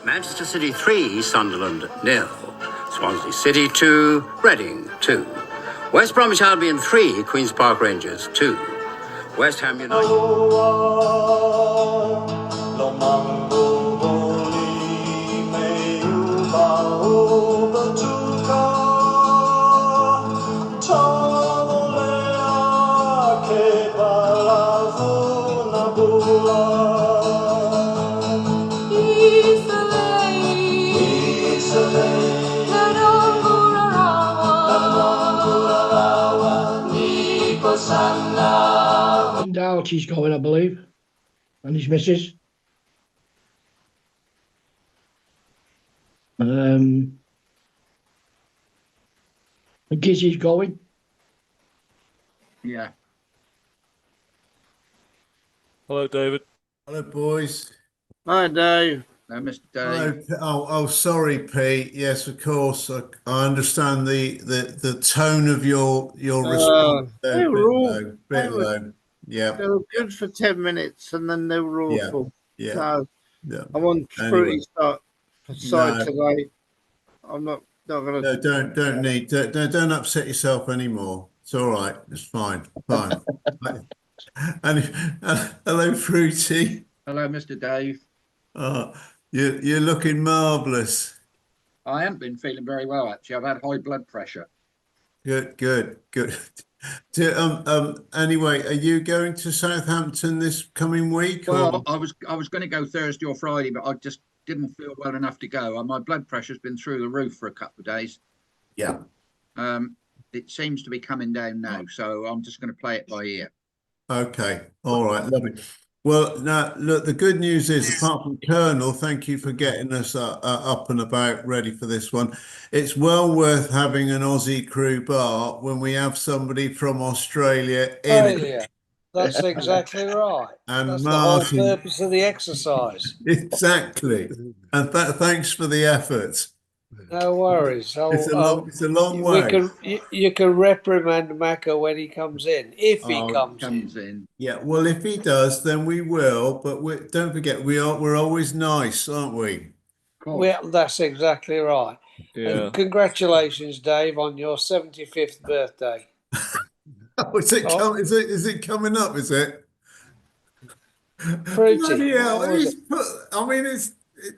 Manchester City 3, Sunderland 0. Swansea City 2, Reading 2. West Bromwich Albion 3, Queen's Park Rangers 2. West Ham United. Doughty's going, I believe, and his missus. Gizzy's going. Yeah. Hello, David. Hello, boys. Hi, Dave. No, Mr. Dave. Oh, sorry, Pete. Yes, of course. I understand the tone of your response. They were bit low. Yeah. They were good for 10 minutes and then they were awful. Yeah. So Yeah. I want Fruity start side today. I'm not gonna. No, don't upset yourself anymore. It's all right. It's fine. Fine. and hello, Fruity. Hello, Mr. Dave. You're looking marvellous. I haven't been feeling very well, actually. I've had high blood pressure. Good. Anyway, are you going to Southampton this coming week? Well, I was going to go Thursday or Friday, but I just didn't feel well enough to go. My blood pressure's been through the roof for a couple of days. Yeah. It seems to be coming down now, so I'm just going to play it by ear. Okay. All right. Lovely. Well, now, look, the good news is, apart from Colonel, thank you for getting us up and about ready for this one. It's well worth having an Aussie crew bar when we have somebody from Australia in it. That's exactly right. And that's Martin, the whole purpose of the exercise. Exactly. And thanks for the effort. No worries. It's a long way. You can reprimand Maka when he comes in, if he comes in. Yeah, well, if he does, then we will. But don't forget, we're always nice, aren't we? Well, that's exactly right. Yeah. And congratulations, Dave, on your 75th birthday. Is it coming up? Is it? Fruity. Bloody hell,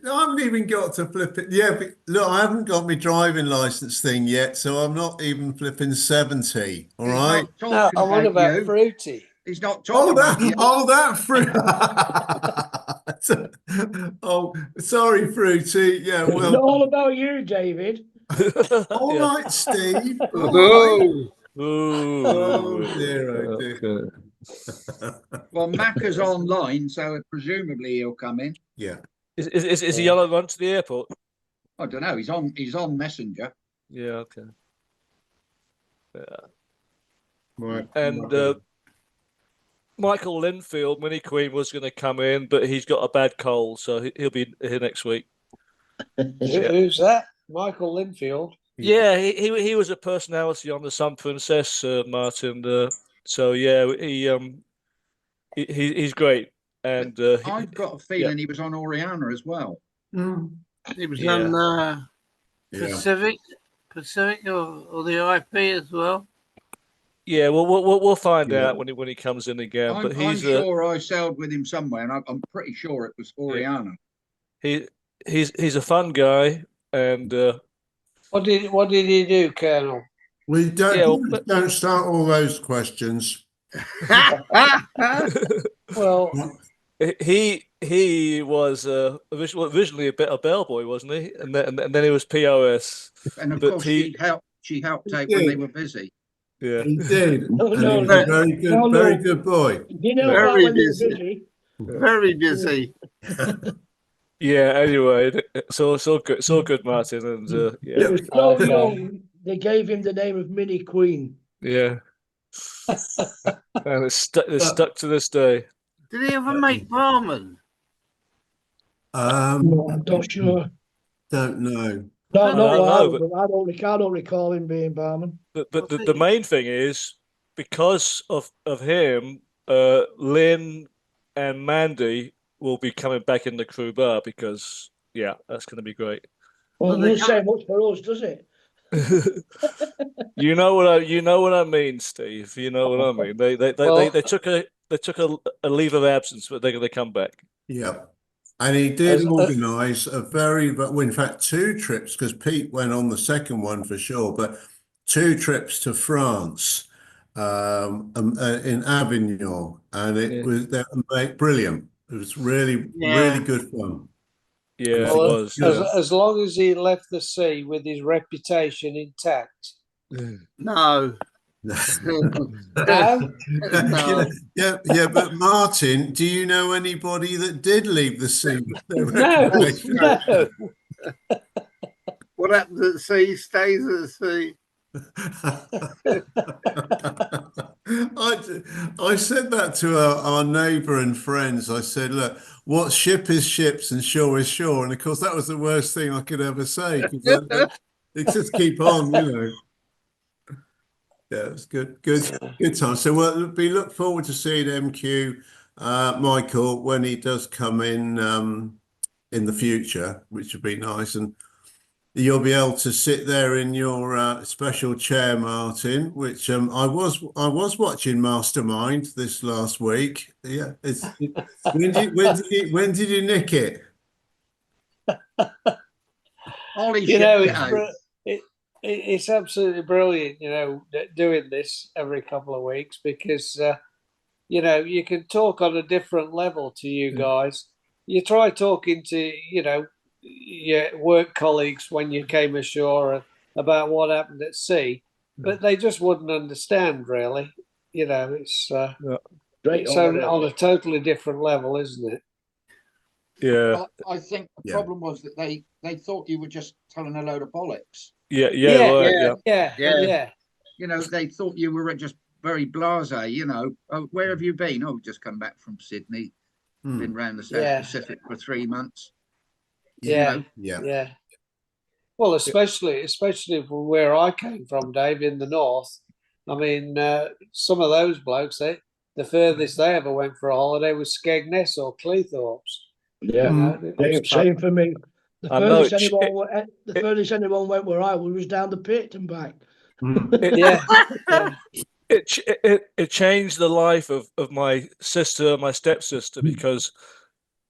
I haven't even got to flip it. Yeah, but look, I haven't got my driving license thing yet, so I'm not even flipping 70. All right. No, I want about Fruity. He's not talking about you. That fruit. Oh, sorry, Fruity. Yeah, well, It's all about you, David. All right, Steve. Oh dear, dear. Well, Macca's online, so presumably he'll come in. Yeah. Is he on a run to the airport? I don't know. He's on Messenger. Yeah. Okay. Yeah. Right. And Michael Linfield, Mini Queen, was going to come in, but he's got a bad cold, so he'll be here next week. Who's that? Michael Linfield. Yeah, he was a personality on the Sun Princess, Martin. So yeah, he's great. And I've got a feeling he was on Oriana as well. He was on Pacific or the IP as well. Yeah, we'll find out when he comes in again. I'm sure I sailed with him somewhere, and I'm pretty sure it was Oriana. He's a fun guy, and what did he do, Colonel? We don't start all those questions. Well, he was originally a bit of bellboy, wasn't he? And then he was POS. And of course, she helped take when they were busy. Yeah, he did. No. Very good boy. You know, very busy. Very busy. Yeah. Anyway, it's all good, Martin. And It was so young, they gave him the name of Mini Queen. Yeah. And it's stuck to this day. Did he ever make barman? I'm not sure. Don't know. I don't recall him being barman. But the main thing is, because of him, Lynn and Mandy will be coming back in the crew bar because Yeah, that's going to be great. Well, Well, it doesn't say much for us, does it? You know what I mean, Steve. You know what I mean. They took a leave of absence, but they're going to come back. Yeah. And he did As- organise well, in fact, two trips, because Pete went on the second one for sure, but two trips to France, in Avignon, and Yeah, brilliant. It was really, really yeah. good fun. yeah, it well, was. as Yeah. as long as he left the sea with his reputation intact. No. No, No. Yeah, but Martin, do you know anybody that did leave the sea with their no, reputation? no. What happens at sea stays at sea. I said that to our neighbour and friends. I said, look, what ship is ships and shore is shore. And of course, that was the worst thing I could ever say because they just keep on, you know. Yeah, it was good time. So we look forward to seeing MQ, Michael, when he does come in the future, which would be nice. And you'll be able to sit there in your special chair, Martin, which I was watching Mastermind this last week. Yeah, when did you nick it? Holy You know, shit. it's absolutely brilliant, you know, doing this every couple of weeks because, you know, you can talk on a different level to you guys. You try talking to, you know, your work colleagues when you came ashore about what happened at sea, but they just wouldn't understand, really. You know, it's Straight it's over on there. a totally different level, isn't it? Yeah, I think the Yeah. problem was that they thought you were just telling a load of bollocks. yeah, Yeah, right, yeah. Yeah, Yeah. yeah. You know, they thought you were just very blasé. You know, oh, where have you been? Oh, just come back from Sydney. Been round the South Yeah. Pacific for 3 months. Yeah, know. yeah. Well, especially from where I came from, Dave, in the north. I mean, some of those blokes, the furthest they ever went for a holiday was Skegness or Cleethorpes. Yeah. You know, Same for me. The I know furthest anyone went where I was down the pit and back. yeah, yeah, it changed the life of my sister, my stepsister, because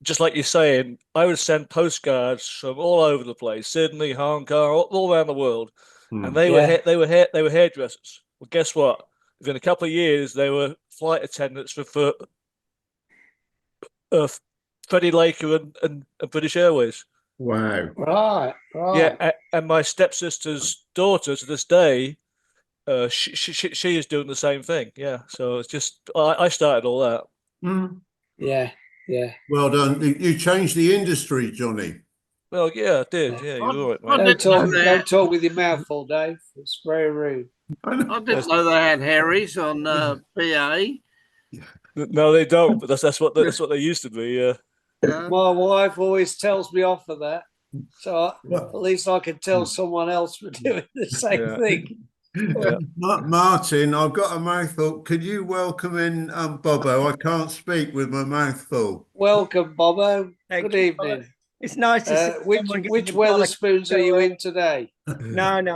just like you're saying, I would send postcards from all over the place, Sydney, Hong Kong, all around the world, and they yeah. were hairdressers. Well, guess what? Within a couple of years, they were flight attendants for Freddie Laker and British Airways. Wow. Right, right. Yeah, and my stepsister's daughter to this day, she is doing the same thing. Yeah, so it's just I started all that. Yeah, yeah. Well done. You changed the industry, Johnny. Well, yeah, I did. Yeah, you're all right, I mate. Don't talk with your mouth full, Dave. It's very rude. I didn't know they had Harry's on BA. No, they don't. But that's what they used to be. Yeah. My wife always tells me off for that, so at least I can tell someone else for doing the same thing. Yeah. Martin, I've got a mouthful. Could you welcome in Bobo? I can't speak with my mouth full. Welcome, Bobo. Thank Good you. evening. It's nice to see Which someone getting the Weatherspoons are you in today? No, I'm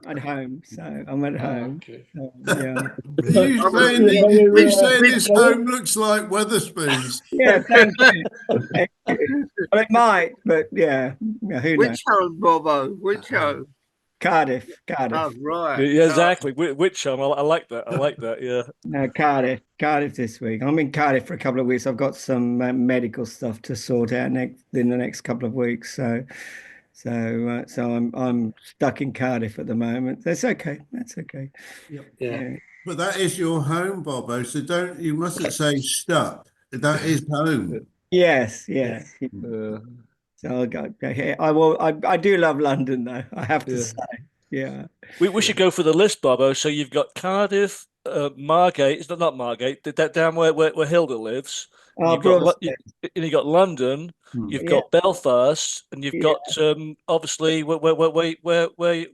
at home, so I'm at home. Okay. So, yeah. Are you saying this home looks like Weatherspoons? Yeah, thank you. Thank you. Well, it might, but yeah, who knows? Which home, Bobo? Which home? Cardiff. Oh, right. Yeah, exactly. Which I like that. I like that. Yeah. No, Cardiff this week. I'm in Cardiff for a couple of weeks. I've got some medical stuff to sort out in the next couple of weeks. So I'm stuck in Cardiff at the moment. That's okay. That's okay. Yeah. But that is your home, Bobo. So you mustn't say stuck. That is home. Yes. So I'll go here. I do love London, though. I have to say. Yeah. We should go for the list, Bobo. So you've got Cardiff, Margate. It's not Margate. That down where Hilda lives. Oh, you've got London. You've got Belfast, and you've got obviously where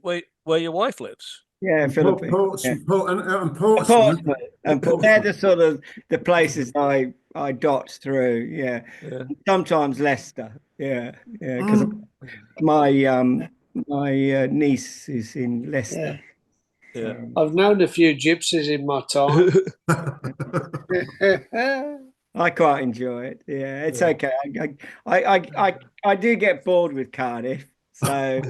your wife lives. Yeah, Philippines. Yeah. And Portsmouth. And they're the sort of the places I dot through. Yeah. Yeah. Sometimes Leicester. Yeah, yeah, because my niece is in Leicester. Yeah. I've known a few gypsies in my time. I quite enjoy it. Yeah, it's okay. I do get bored with Cardiff, so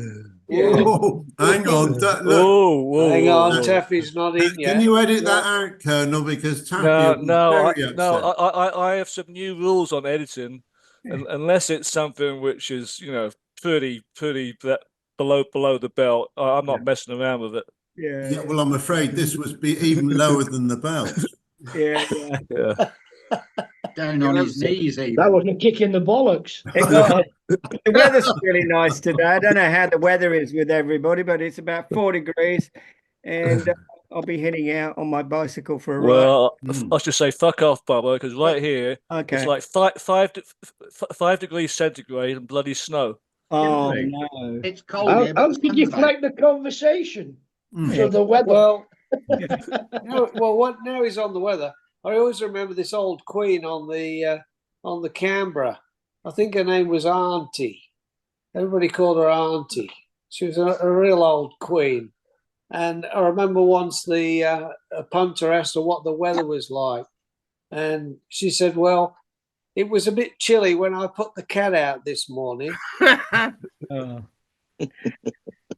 yeah. Oh, hang on. Look, Whoa, Hang on, whoa. Taffy's not in yet. can you edit that out, Colonel? Because Taffy will be very upset. I have some new rules on editing, unless it's something which is, you know, pretty below the belt. I'm not messing around with it. Yeah, well, I'm afraid this was even lower than the belt. Yeah. Down on his knees, even. That wasn't a kick in the bollocks. The weather's really nice today. I don't know how the weather is with everybody, but it's about 4 degrees, and I'll be heading out on my bicycle for a ride. Well, I should say fuck off, Bubba, because right here it's like 5 degrees centigrade and bloody snow. Oh no! It's cold. How here, but did the you sun's out. deflect the conversation? So the weather. Well, now he's on the weather. I always remember this old queen on the Canberra. I think her name was Auntie. Everybody called her Auntie. She was a real old queen. And I remember once a punter asked her what the weather was like. And she said, well, it was a bit chilly when I put the cat out this morning.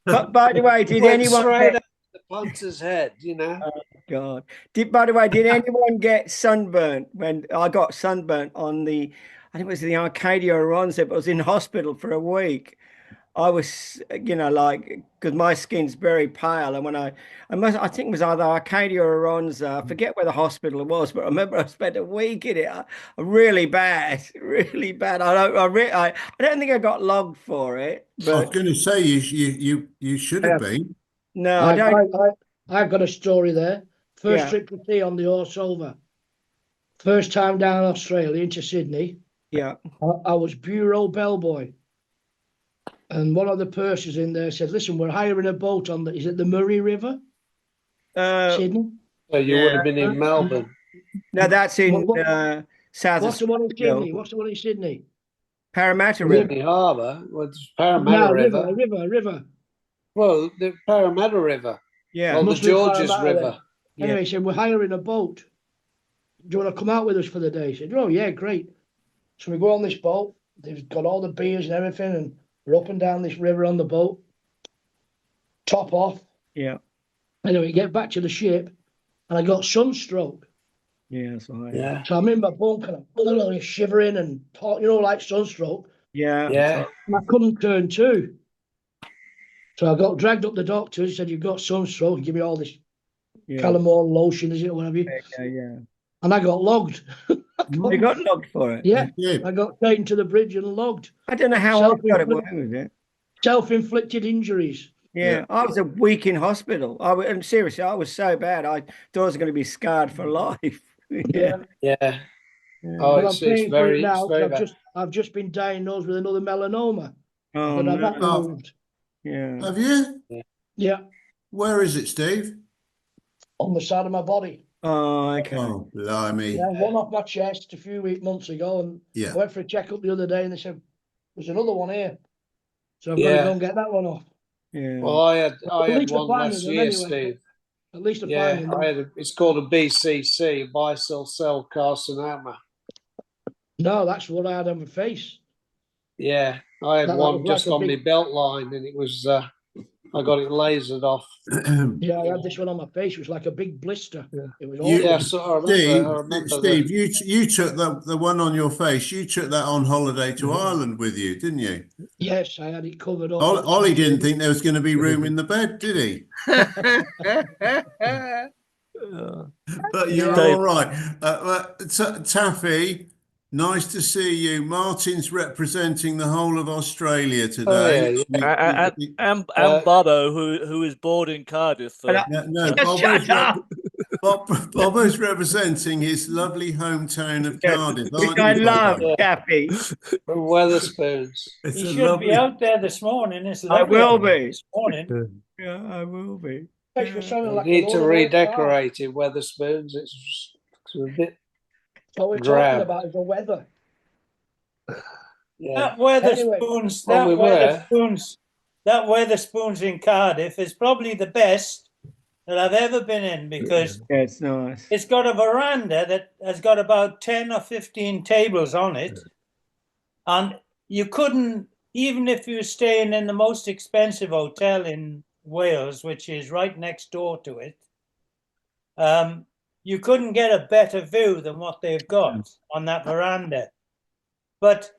But by the way, did anyone straight out the punter's head, you know? Oh God! By the way, did anyone get sunburnt when I got sunburnt on the? I think it was the Arcadia Aronsa, but I was in hospital for a week. I was, like, because my skin's very pale, and when I think it was either Arcadia or Aronsa. I forget where the hospital was, but I remember I spent a week in it. Really bad, really bad. I don't think I got logged for it. But I was going to say you should have been. No, I don't. I've got a story there. First trip to sea on the horse over. First time down Australia into Sydney. Yeah. I was bureau bellboy. And one of the pursers in there said, listen, we're hiring a boat on is it the Murray River? Sydney? So you would have been in Melbourne. No, that's in South What's the one in Sydney? What's the one in Sydney? Parramatta River. Sydney Harbour. It's Parramatta River. River. Well, the Parramatta River. Yeah. Or the Georges River. Anyway, he said, we're hiring a boat. Do you want to come out with us for the day? He said, oh, yeah, great. So we go on this boat. They've got all the beers and everything, and we're up and down this river on the boat. Top off. Yeah. Anyway, get back to the ship, and I got sunstroke. Yeah, that's right. Yeah. So I'm in my bunk, and I'm shivering and like sunstroke. Yeah. Yeah. And I couldn't turn to. So I got dragged up the doctor. He said, you've got sunstroke. Give me all this Calamore lotion, is it, or whatever. Yeah. And I got logged. You got logged for it? Yeah. I got taken to the bridge and logged. I don't know how I got away with it. Self-inflicted injuries. Yeah, I was a week in hospital. And seriously, I was so bad. I thought I was going to be scarred for life. Yeah. Oh, I'm paying for it now. bad. I've just been diagnosed with another melanoma. Oh, But I've had moved. yeah. Have you? Yeah. Where is it, Steve? On the side of my body. Oh, okay. Oh, blimey. Yeah, one off my chest a few months ago, and I went for a checkup the other day, and they said there's another one here, so I've got to go and get that one off. Yeah. Well, I had one last year, Steve. At least it's called a BCC, bisal cell carcinoma. No, that's what I had on my face. Yeah, I had one just on my belt line, and it was I got it lasered off. Yeah, I had this one on my face. It was like a big blister. Yeah. It was awful. I remember Steve, you took the one on your face. You took that on holiday to Ireland with you, didn't you? Yes, I had it covered up. Ollie didn't think there was going to be room in the bed, did he? But you're all right. Taffy, nice to see you. Martin's representing the whole of Australia today. And Bobo, who is bored in Cardiff. Bobo's representing his lovely hometown of Cardiff. Which I love, Taffy. From Wetherspoons. He should be out there this morning. It's I will be. This morning. Yeah, I will be. You're sounding You like a need to load of old cars. redecorate it, Weatherspoons. It's a bit What we're drab. talking about is the weather. Yeah. That Weatherspoons, that Weatherspoons in Cardiff is probably the best that I've ever been in, because Yeah, it's nice. it's got a veranda that has got about 10 or 15 tables on it. And you couldn't, even if you were staying in the most expensive hotel in Wales, which is right next door to it, you couldn't get a better view than what they've got on that veranda. But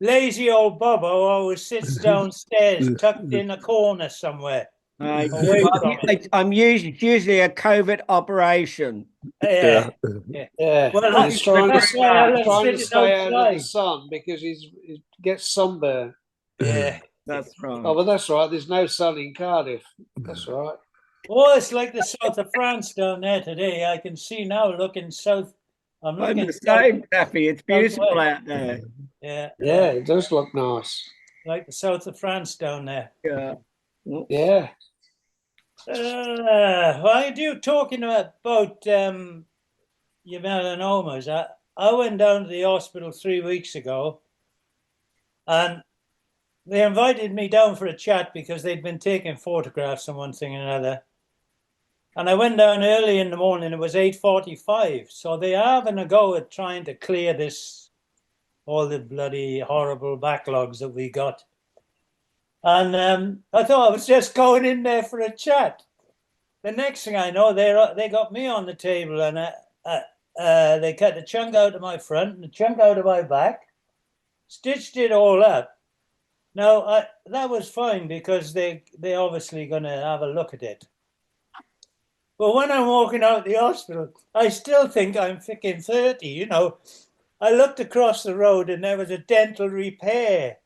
lazy old Bobo always sits downstairs, tucked in a corner somewhere. I'm usually a covert operation. Yeah. Well, he's trying that's to, why I love trying to sitting stay out of the outside. sun because he gets sunburn. Yeah, that's right. Oh, but that's right. There's no sun in Cardiff. That's right. Oh, it's like the south of France down there today. I can see now looking south. I'm looking the same, Taffy. It's beautiful southwest. out there. Yeah. Yeah, it does look nice. Like the south of France down there. Yeah. Yeah. Why are you talking about your melanomas? I went down to the hospital 3 weeks ago, and they invited me down for a chat because they'd been taking photographs and one thing and another. And I went down early in the morning. It was 8:45. So they are having a go at trying to clear all the bloody horrible backlogs that we got. And I thought I was just going in there for a chat. The next thing I know, they got me on the table, and they cut a chunk out of my front and a chunk out of my back, stitched it all up. Now, that was fine because they're obviously going to have a look at it. But when I'm walking out the hospital, I still think I'm freaking 30, you know. I looked across the road and there was a dental repair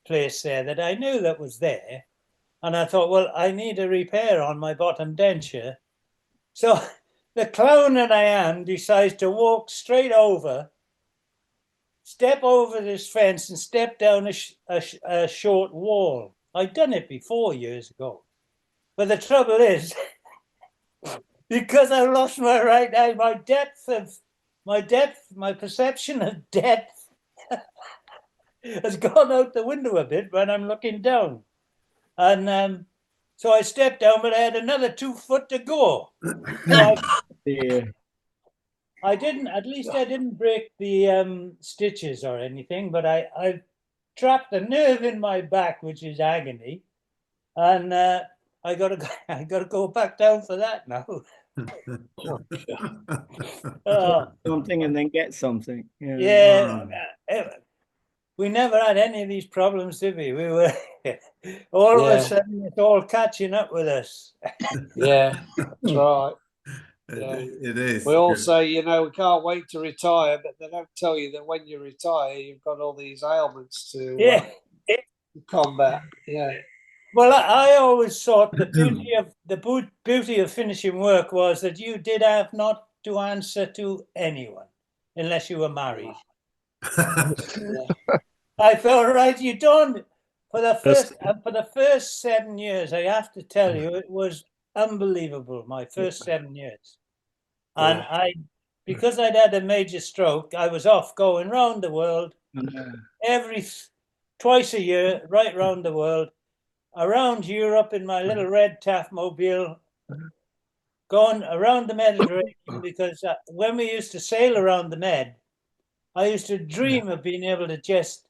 place there that I knew that was there. And I thought, well, I need a repair on my bottom denture. So the clown that I am decides to walk straight over, step over this fence and step down a short wall. I'd done it before years ago. But the trouble is, because I lost my right eye, my perception of depth has gone out the window a bit when I'm looking down. And so I stepped down, but I had another 2 foot to go. So I didn't break the stitches or anything, but I trapped a nerve in my back, which is agony. And I gotta go back down for that now. Something and then get something. Yeah. We never had any of these problems, did we? We were all of a sudden it's all catching up with us. Yeah, that's right. Yeah. It is. We all say, you know, we can't wait to retire, but they don't tell you that when you retire, you've got all these ailments to combat. Yeah. Well, I always thought the beauty of finishing work was that you did have not to answer to anyone unless you were married. I felt right. You don't. For the first 7 years, I have to tell you, it was unbelievable. My first 7 years, and because I'd had a major stroke, I was off going round the world twice a year, right round the world. Around Europe in my little red Taff mobile, going around the Mediterranean, because when we used to sail around the Med, I used to dream of being able to just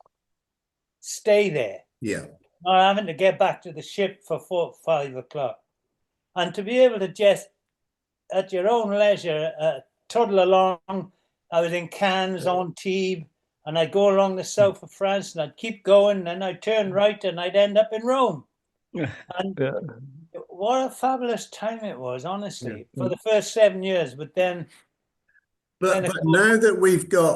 stay there. Yeah. Not having to get back to the ship for 4 or 5 o'clock. And to be able to just, at your own leisure, toddle along. I was in Cannes, Antibes, and I'd go along the south of France, and I'd keep going, and I'd turn right, and I'd end up in Rome. And what a fabulous time it was, honestly, for the first 7 years. But then, but now that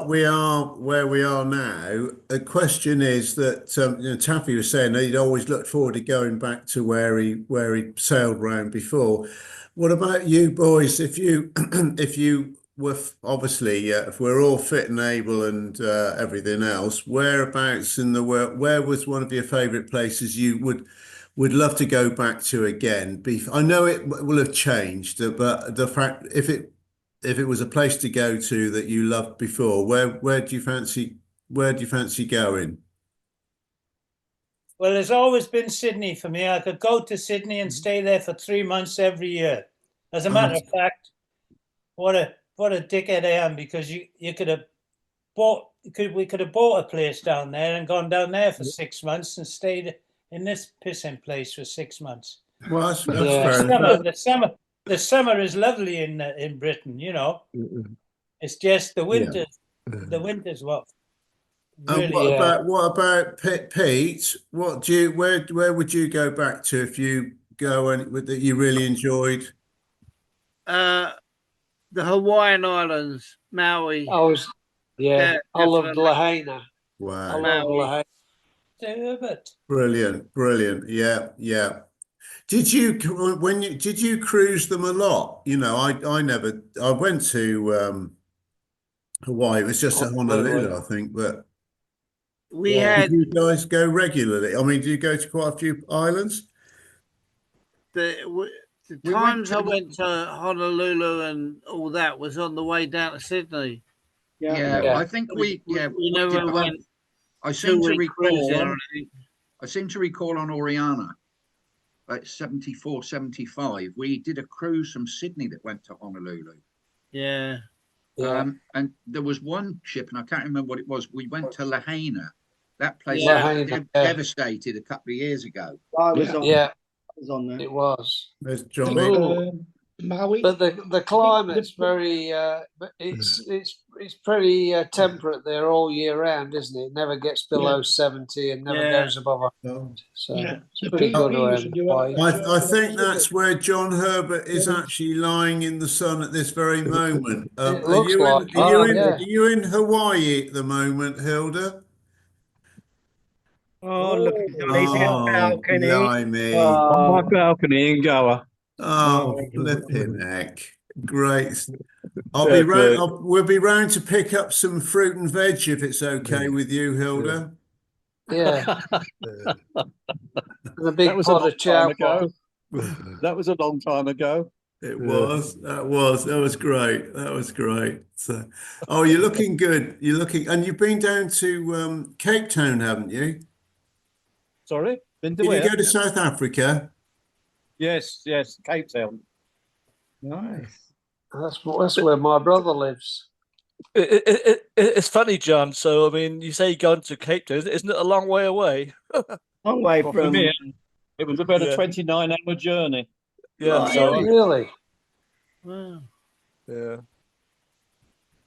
we are where we are now, the question is that Taffy was saying that he'd always looked forward to going back to where he sailed around before. What about you boys? If you were obviously if we're all fit and able and everything else, whereabouts in the world? Where was one of your favourite places you would love to go back to again. I know it will have changed, but the fact if it was a place to go to that you loved before, where do you fancy going? Well, there's always been Sydney for me. I could go to Sydney and stay there for 3 months every year. As a matter of fact, what a dickhead I am, because you could have we could have bought a place down there and gone down there for 6 months and stayed in this pissing place for 6 months. Well, that's fair enough. The summer is lovely in Britain, you know. It's just the winter. The winter's what. And Really, what about Pete? Where would you go back to if you go and that you really enjoyed? The Hawaiian Islands, Maui. I loved Lahaina. Wow. I love Lahaina. Brilliant. Yeah. Did you cruise them a lot? You know, I went to Hawaii. It was just at Honolulu, I think, but did you guys go regularly? I mean, do you go to quite a few islands? The times I went to Honolulu and all that was on the way down to Sydney. Yeah. I think we never went. I seem to recall on Oriana, like 74, 75, we did a cruise from Sydney that went to Honolulu. Yeah. And there was one ship, and I can't remember what it was. We went to Lahaina. That place was devastated a couple of years ago. I was on. Yeah. I was on there. It was. There's Johnny. Maui. But the climate's very it's pretty temperate there all year round, isn't it? It never gets below 70 and never goes above 100. So it's pretty good around. I think that's where John Herbert is actually lying in the sun at this very moment. Are you in Hawaii at the moment, Hilda? Oh, look at Johnny's balcony. Blimey. On my balcony in Goa. Oh, flipping heck. Great. We'll be round to pick up some fruit and veg if it's okay with you, Hilda. Yeah. A big pot of chow. That was a long time ago. It was. That was great. That was great. So, you're looking good. And you've been down to Cape Town, haven't you? Sorry? Did you go to South Africa? Yes, Cape Town. Nice. That's where my brother lives. It's funny, John. So, I mean, you say you're going to Cape Town. Isn't it a long way away? Long way from me. It was about a 29-hour journey. Yeah. Really? Wow. Yeah.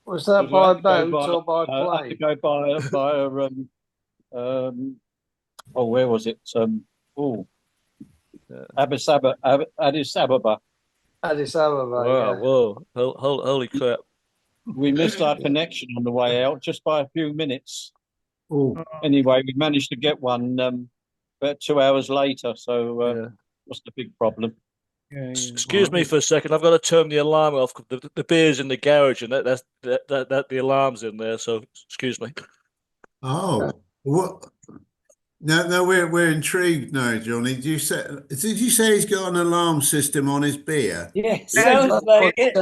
Was that by boat or by plane? I had to go by where was it? Addis Ababa. Addis Ababa. Whoa. Holy crap. We missed our connection on the way out just by a few minutes. Oh. Anyway, we managed to get one about 2 hours later. So what's the big problem? Excuse me for a second. I've got to turn the alarm off. The beer's in the garage, and that the alarm's in there. So excuse me. Oh, what? No, we're intrigued now, Johnny. Did you say he's got an alarm system on his beer? Yeah, sounds like it.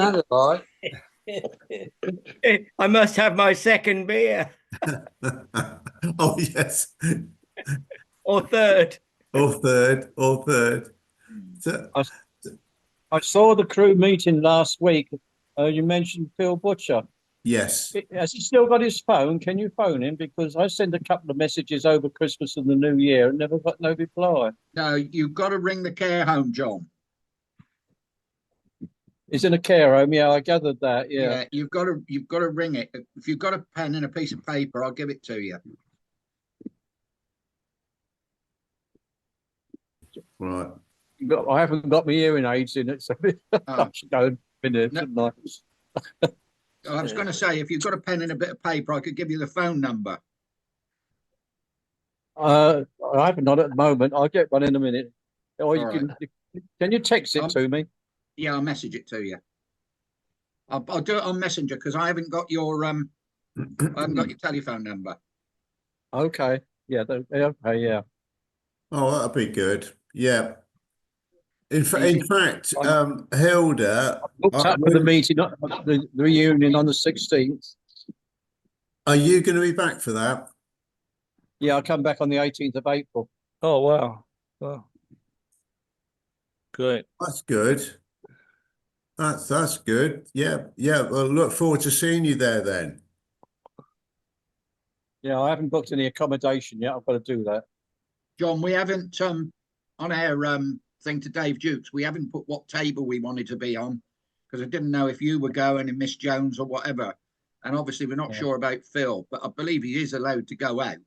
I must have my second beer. Oh yes. Or third. So, I saw the crew meeting last week. You mentioned Phil Butcher. yes. Has he still got his phone? Can you phone him? Because I sent a couple of messages over Christmas and the New Year and never got no reply. No, you've got to ring the care home, John. He's in a care home. Yeah, I gathered that. Yeah. You've got to ring it. If you've got a pen and a piece of paper, I'll give it to you. Right. I haven't got my hearing aids in it, so I should go and finish it, shouldn't I? I was going to say, if you've got a pen and a bit of paper, I could give you the phone number. I haven't got it at the moment. I'll get one in a minute. Or can you text it to me? Yeah, I'll message it to you. I'll do it on Messenger because I haven't got your telephone number. Okay. Yeah. Okay. Yeah. Oh, that'd be good. Yeah. In fact, Hilda, Booked up for the meeting, the reunion on the 16th. are you going to be back for that? Yeah, I come back on the 18th of April. Oh wow. Oh. Great. That's good. That's good. Yeah, yeah. Well, look forward to seeing you there then. Yeah, I haven't booked any accommodation yet. I've got to do that. John, we haven't on our thing to Dave Dukes, we haven't put what table we wanted to be on because I didn't know if you were going and Miss Jones or whatever. And obviously we're not sure about Phil, but I believe he is allowed to go out.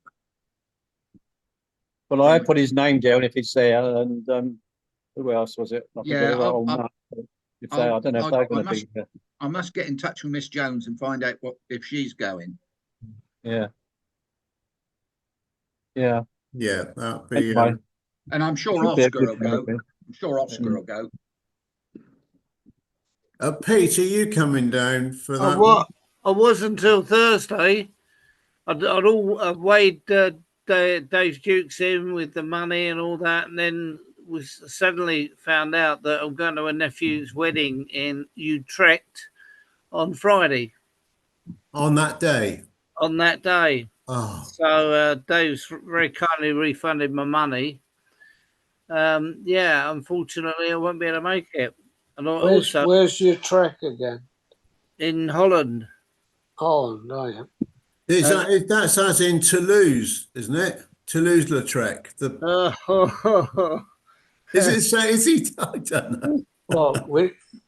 Well, I put his name down if he's there, and who else was it? I don't know if they're going to be there. I must get in touch with Miss Jones and find out if she's going. Yeah. Yeah. Yeah, that'd be. Anyway, and I'm sure Oscar will go. I'm sure Oscar will go. Pete, are you coming down for that? I was until Thursday. I'd weighed Dave Dukes in with the money and all that, and then was suddenly found out that I'm going to a nephew's wedding in Utrecht on Friday. On that day? On that day. Oh. So Dave's very kindly refunded my money. Yeah, unfortunately, I won't be able to make it. And where's your track again? In Holland. Oh, no, yeah. That's as in Toulouse, isn't it? Toulouse-Lautrec. Is it so? Is he? I don't know. Well,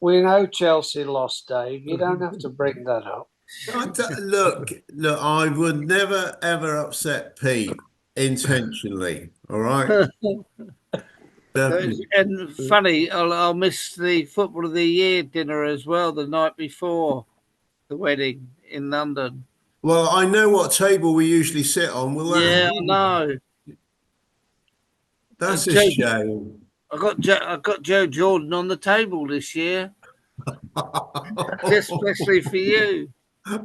we know Chelsea lost, Dave. You don't have to bring that up. Look, I would never ever upset Pete intentionally. All right. And funny, I'll miss the Football of the Year dinner as well the night before the wedding in London. Well, I know what table we usually sit on. Yeah, I know. That's a shame. I got Joe Jordan on the table this year, especially for you.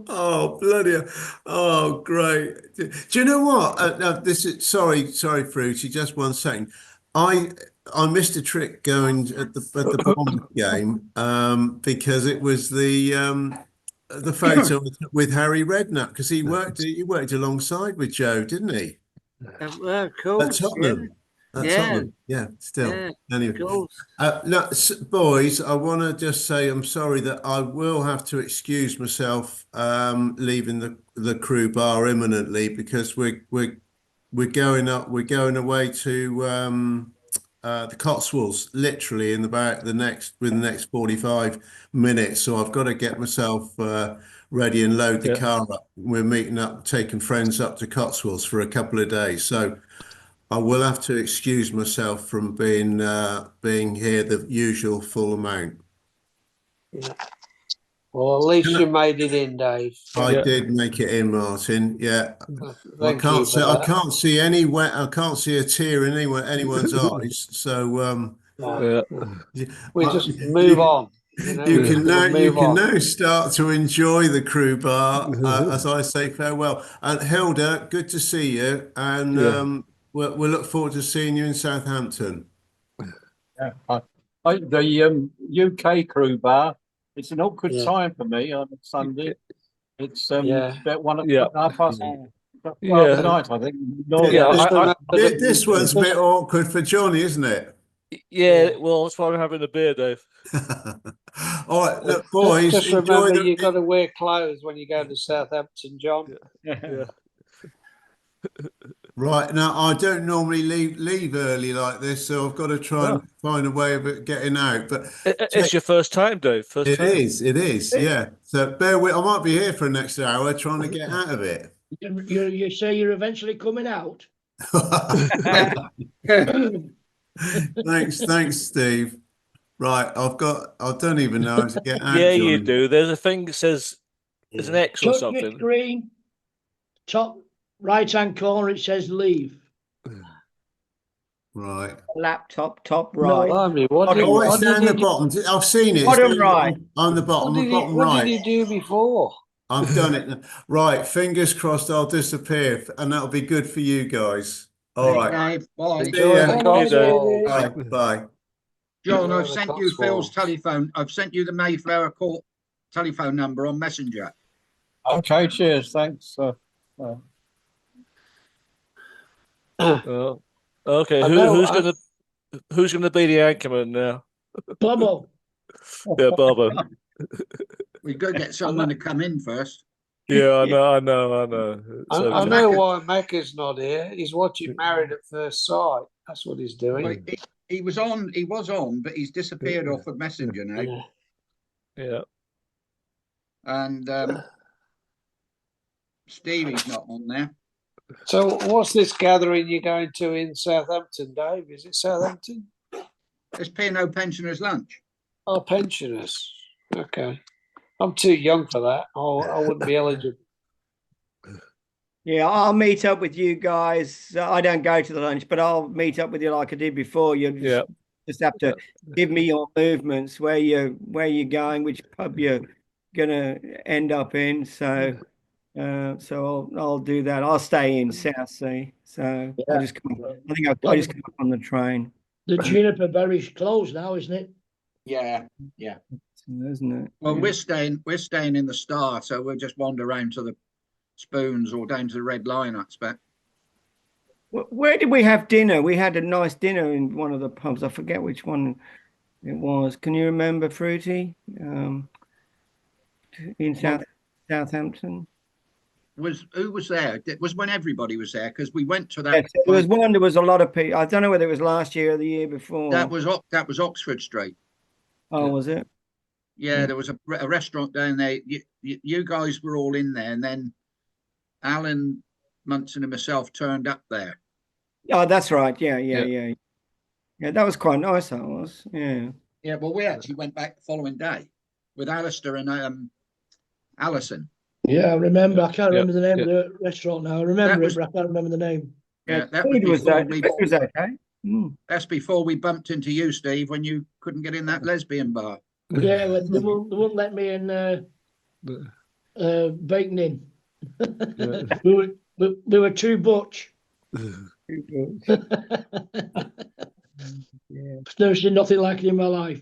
Oh, bloody hell. Oh, great. Do you know what? This is sorry, Fruity, just 1 second. I missed a trick going at the Bond game because it was the photo with Harry Redknapp because he worked alongside with Joe, didn't he? Well, cool. At Tottenham. Tottenham. Yeah, still. Yeah, anyway, cool. no, boys, I want to just say I'm sorry that I will have to excuse myself leaving the crew bar imminently because we're going away to the Cotswolds literally within the next 45 minutes. So I've got to get myself ready and load the car up. We're meeting up, taking friends up to Cotswolds for a couple of days. So I will have to excuse myself from being here the usual full amount. Yeah. Well, at least you made it in, Dave. I did make it in, Martin. Yeah. I can't see a tear in anyone's eyes. So we just move on. You can now start to enjoy the crew bar as I say farewell. And Hilda, good to see you, and we'll look forward to seeing you in Southampton. Yeah, the UK crew bar. It's an awkward time for me on Sunday. It's about 1 o'clock, half past 12 tonight, I think. This one's a bit awkward for Johnny, isn't it? Yeah, well, that's why we're having a beer, Dave. All right, look, boys. Just remember, you've got to wear clothes when you go to Southampton, John. Yeah. Right, now I don't normally leave early like this, so I've got to try and find a way of it getting out. But it's your first time, Dave. It is, yeah. So bear with. I might be here for the next hour trying to get out of it. You say you're eventually coming out. Thanks, Steve. Right, I don't even know how to get out. Yeah, you do. There's a thing that says there's an X or something. Touch your screen, top right-hand corner, it says leave. Right. Laptop, top right. It's down the bottom. I've seen it. Bottom right. On the bottom, bottom right. What did you do before? I've done it. Right, fingers crossed I'll disappear, and that'll be good for you guys. All right. Dave. Bye. See ya. Bye, Dave. Bye. Bye. John, Enjoy I've the sent you Phil's Cotswolds. telephone. I've sent you the Mayflower Court telephone number on Messenger. Okay, cheers. Thanks. Okay, I know, who's gonna be the anchorman now? Bobo. Yeah, Barbara. We've got to get someone to come in first. Yeah, I know. It's I okay. know why Mecca's not here. He's watching Married at First Sight. That's what he's doing. Well, he was on, but he's disappeared off of Messenger now. Yeah. And Stevie's not on there. So, what's this gathering you're going to in Southampton, Dave? Is it Southampton? It's P&O Pensioners Lunch. Oh, pensioners. Okay. I'm too young for that. I wouldn't be eligible. Yeah, I'll meet up with you guys. I don't go to the lunch, but I'll meet up with you like I did before. You just have to give me your movements, where you're going, which pub you're gonna end up in. So I'll do that. I'll stay in Southsea. So I just come. I think I just come up on the train. The Juniper Berry's closed now, isn't it? Yeah. Isn't it? Well, we're staying in the Star, so we'll just wander around to the Spoons or down to the Red Lion, I expect. Where did we have dinner? We had a nice dinner in one of the pubs. I forget which one it was. Can you remember, Fruity? In Southampton. Who was there? It was when everybody was there, because we went to that. Yes, there was one. There was a lot of people. I don't know whether it was last year or the year before. That was Oxford Street. Oh, was it? Yeah, there was a restaurant down there. You guys were all in there, and then Alan Munson and myself turned up there. Oh, that's right. Yeah. That was quite nice. That was. Yeah. Yeah. Well, we actually went back the following day with Alistair and Alison. Yeah, I remember. I can't remember the name of the restaurant now. I remember it, but I can't remember the name. Yeah, that was okay. That's before we bumped into you, Steve, when you couldn't get in that lesbian bar. Yeah, well, they wouldn't let me in Bacon Inn. we were too butch. I've never seen nothing like it in my life.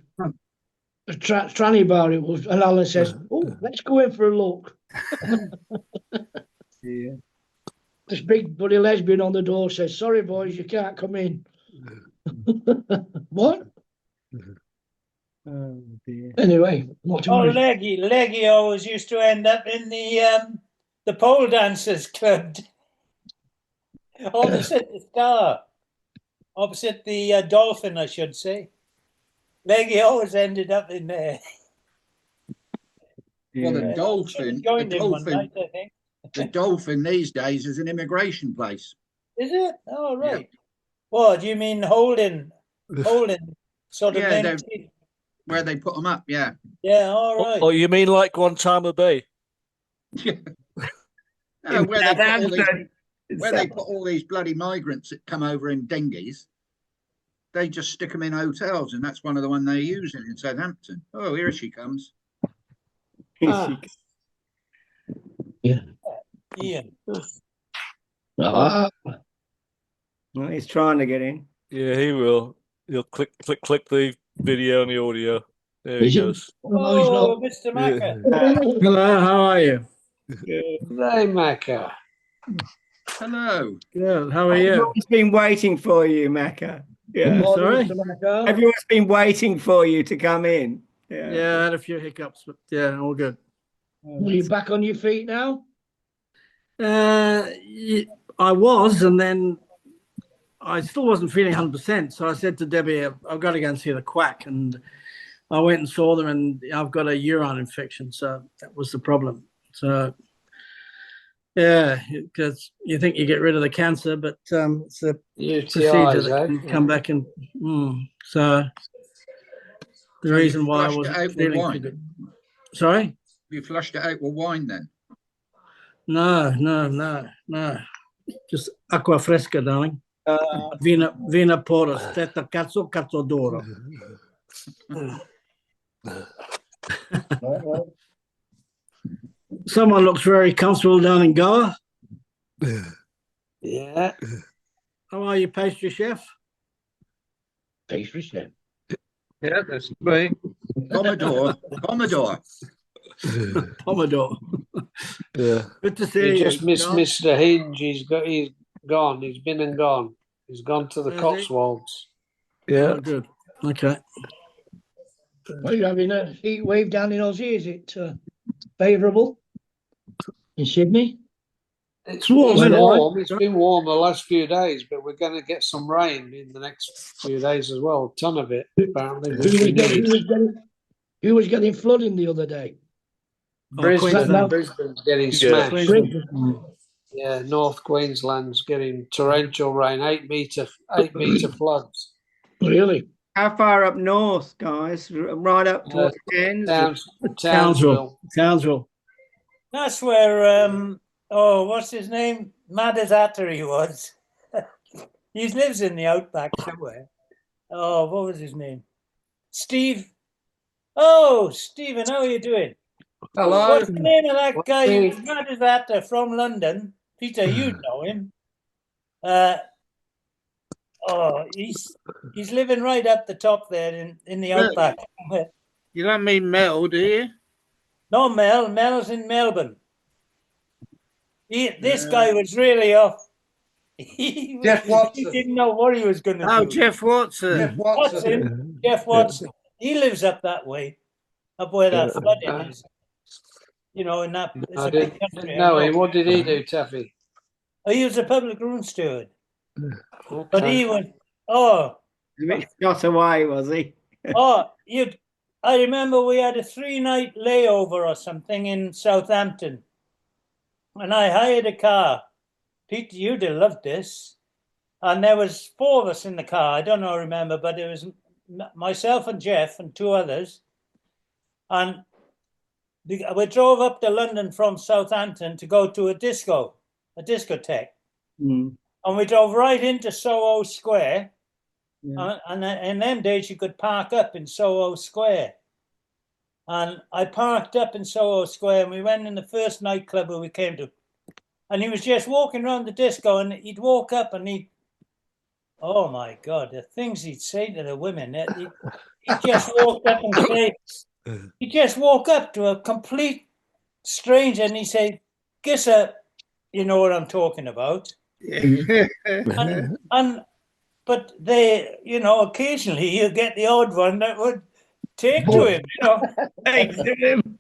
A tranny bar it was, and Alan says, "Oh, let's go in for a look." Yeah. This big bloody lesbian on the door says, "Sorry, boys, you can't come in." What? Oh dear. Anyway, Leggy always used to end up in the pole dancers club opposite the Star, opposite the Dolphin, I should say. Leggy always ended up in there. Well, the Dolphin these days is an immigration place. Is it? Oh, right. Yeah. What do you mean holding sort of empty? Where they put them up, yeah. Yeah, all right. Oh, you mean like Guantanamo Bay? Yeah. No, where they put all these bloody migrants that come over in dinghies, they just stick them in hotels, and that's one of the ones they're using in Southampton. Oh, here she comes. Yeah. Ian. Well, he's trying to get in. Yeah, he will. He'll click the video and the audio. There he goes. Oh, Mr. Macca. Yeah. Hello, how are you? Good day, Macca. Hello. Good. How are you? Everyone's been waiting for you, Macca. Yeah. Sorry? Everyone's been waiting for you to come in. Yeah, I had a few hiccups, but yeah, all good. Are you back on your feet now? I was, and then I still wasn't feeling 100%. So I said to Debbie, I've got to go and see the quack. And I went and saw them, and I've got a urine infection. So that was the problem. So, yeah, because you think you get rid of the cancer, but it's a procedure that can come back and so the reason why I wasn't feeling too good. Sorry? You flushed it out with wine then? No. Just acqua fresca, darling. Vina pora, stetta cazzo d'oro. Someone looks very comfortable down in Goa. Yeah. How are you, pastry chef? Pastry chef. Yeah, that's me. Commodore. Pomodoro. Yeah. Good to see you. You just missed John. Mr. Hinge. He's gone. He's been and gone. He's gone to the Where's he? Cotswolds. Yeah. Oh, good. Okay. Well, you're having a heat wave down in Aussie. Is it favourable in Sydney? It's warm, isn't it? warm. It's been warm the last few days, but we're going to get some rain in the next few days as well. A ton of it, apparently. Who was getting flooding the other day? Brisbane. Now- Brisbane's getting Yeah. smashed. Brisbane. Yeah, North Queensland's getting torrential rain, 8 metre floods. Really? How far up north, guys? Right up towards Cairns? Townsville. That's where what's his name? Madazatari was. He lives in the outback somewhere. Oh, what was his name? Steve. Oh, Stephen, how are you doing? Hello. What's the name of that guy? Madazata from London. Peter, you know him. He's living right up the top there in the outback. You don't mean Mel, do you? No, Mel. Mel's in Melbourne. This guy was really off. Jeff Watson. He didn't know what he was going to do. Oh, Jeff Watson. Jeff Watson. He lives up that way, up where that flooding is. You know, in that. It's I a big didn't country. know him. What did he do, Taffy? Oh, he was a public room steward. Okay. But he was. He got away, was he? I remember we had a 3-night layover or something in Southampton, and I hired a car. Pete, you'd have loved this. And there was 4 of us in the car. I don't know, remember, but it was myself and Jeff and 2 others. And we drove up to London from Southampton to go to a discotheque. Mm. And we drove right into Soho Square. Yeah. And in them days, you could park up in Soho Square. And I parked up in Soho Square, and we went in the first nightclub we came to. And he was just walking around the disco, and he'd walk up and oh my God, the things he'd say to the women. He'd just walk up and say, he'd just walk up to a complete stranger and he'd say, "Gissa," you know what I'm talking about. But they, occasionally you get the odd one that would take to him, Take to him.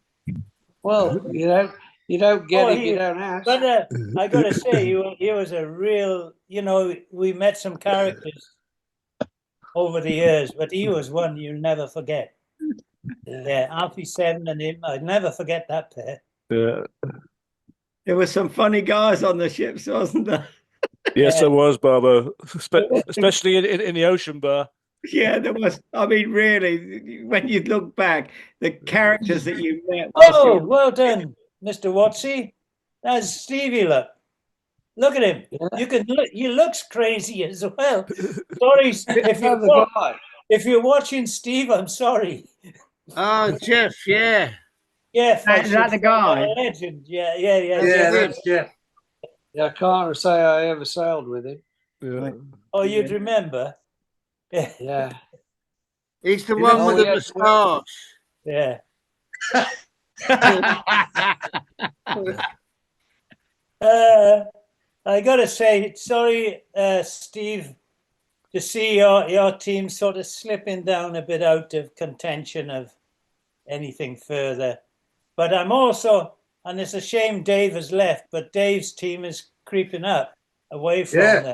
Well, you don't get it, you don't ask. But I got to say, he was a real, we met some characters over the years, but he was one you'll never forget. Yeah, Alfie 7 and him, I'd never forget that pair. Yeah. There were some funny guys on the ships, wasn't there? Yes, there was, Barbo, especially in the ocean bar. Yeah, there was. I mean, really, when you look back, the characters that you met. Oh, well done, Mr. Watsy. That's Stevie. Look at him. You can look. He looks crazy as well. Sorry, if you're watching Steve, I'm sorry. Oh, Jeff, yeah. Jeff, Is that the guy? A legend. Yeah. Yeah, that's Jeff. Yeah, I can't say I ever sailed with him. Yeah. Oh, you'd remember. Yeah. He's the one with the moustache. Yeah. I got to say, sorry, Steve, to see your team sort of slipping down a bit out of contention of anything further. But I'm also, and it's a shame Dave has left, but Dave's team is creeping up away from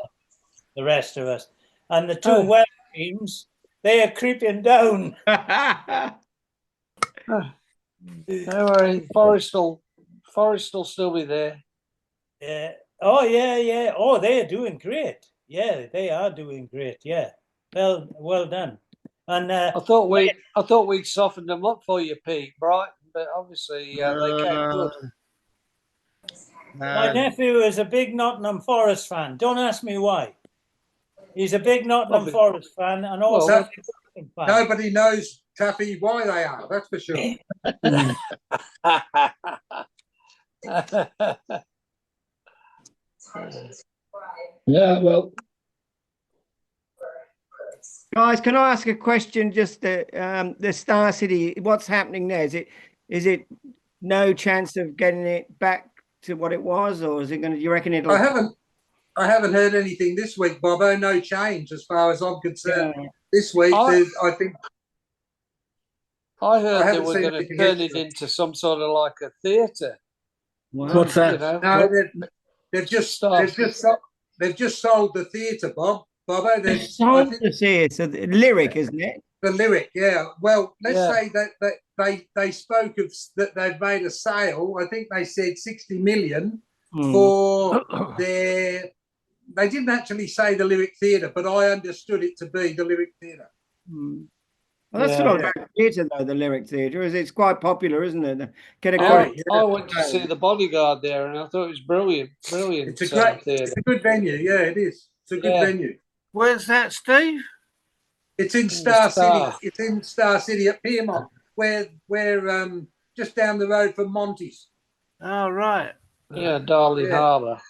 the rest of us. And the 2 Welsh teams, they are creeping down. Don't worry, Forest will still be there. Yeah. Oh, yeah. Oh, they are doing great. Yeah, they are doing great. Yeah. Well done. And I thought we'd softened them up for you, Pete, Brighton, but obviously they came good. My nephew is a big Nottingham Forest fan. Don't ask me why. He's a big Nottingham Forest fan, and also a fan. Nobody knows, Taffy, why they are. That's for sure. Yeah, well, Guys, can I ask a question? Just the Star City, what's happening there? Is it no chance of getting it back to what it was, or is it going to? You reckon it'll? I haven't heard anything this week, Bobo. No change as far as I'm concerned. Yeah. This week, I think. I heard they haven't were seen going to anything turn yet. it into some sort of like a theatre. What's that? You know, No, they've just sold the theatre, Bobo. It's sold the theatre, the Lyric, isn't it? The Lyric, yeah. Well, let's say that they spoke of that they've made a sale. I think they said 60 million for their. They didn't actually say the Lyric Theatre, but I understood it to be the Lyric Theatre. Well, that's not a theatre, though, the Lyric Theatre. It's quite popular, isn't it? I went to see The Bodyguard there, and I thought it was brilliant. Brilliant. It's a great theatre. It's a good venue. Yeah, it is. It's a good venue. Where's that, Steve? It's in Star City. It's in Star City at Piermont, where just down the road from Monty's. Oh, right. Yeah, Darling Harbour.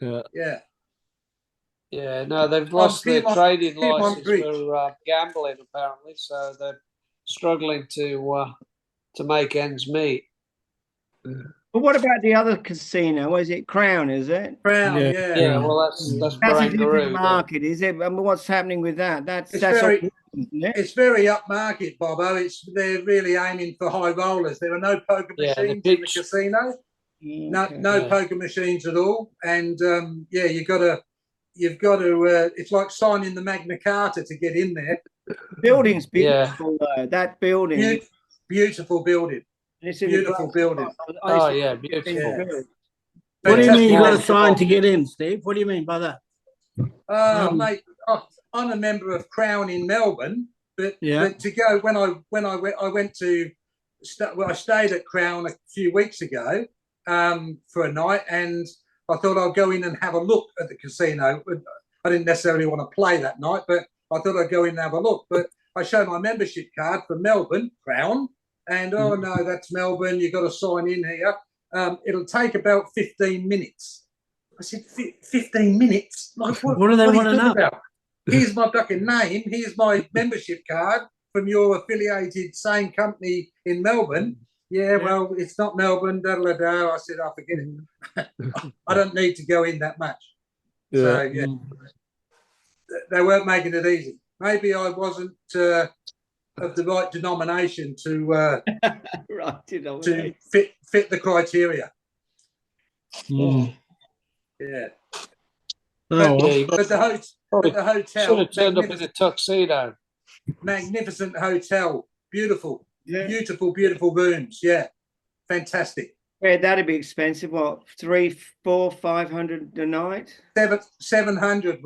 Yeah. Yeah, no, they've lost their trading license Bridge. for gambling, apparently, so they're struggling to make ends meet. But what about the other casino? Is it Crown, is it? Crown, Yeah, well, that's a different Barangaroo. market, is it? I mean, what's happening with that? It's very upmarket, Bobo. They're really aiming for high rollers. There are no poker machines in the casino. No poker machines at all. And you've got to. It's like signing the Magna Carta to get in there. The building's beautiful, though. That building, beautiful building. It's beautiful building. Oh yeah, beautiful. Yeah. What do you mean you got a sign to get in, Steve? What do you mean by that? Mate, I'm a member of Crown in Melbourne, but to go I went to I stayed at Crown a few weeks ago for a night, and I thought I'd go in and have a look at the casino. I didn't necessarily want to play that night, but I thought I'd go in and have a look. But I showed my membership card for Melbourne Crown, and no, that's Melbourne. You've got to sign in here. It'll take about 15 minutes. I said, 15 minutes? Like, what do they want to know? About? Here's my fucking name. Here's my membership card from your affiliated same company in Melbourne. Yeah, well, it's not Melbourne. I said, forget it. I don't need to go in that much. So, they weren't making it easy. Maybe I wasn't of the right denomination to fit the criteria. Yeah. But the hotel should have turned up in a tuxedo. Magnificent hotel, beautiful rooms. Yeah, fantastic. Yeah, that'd be expensive. What, 300, 400, 500 a night? 700.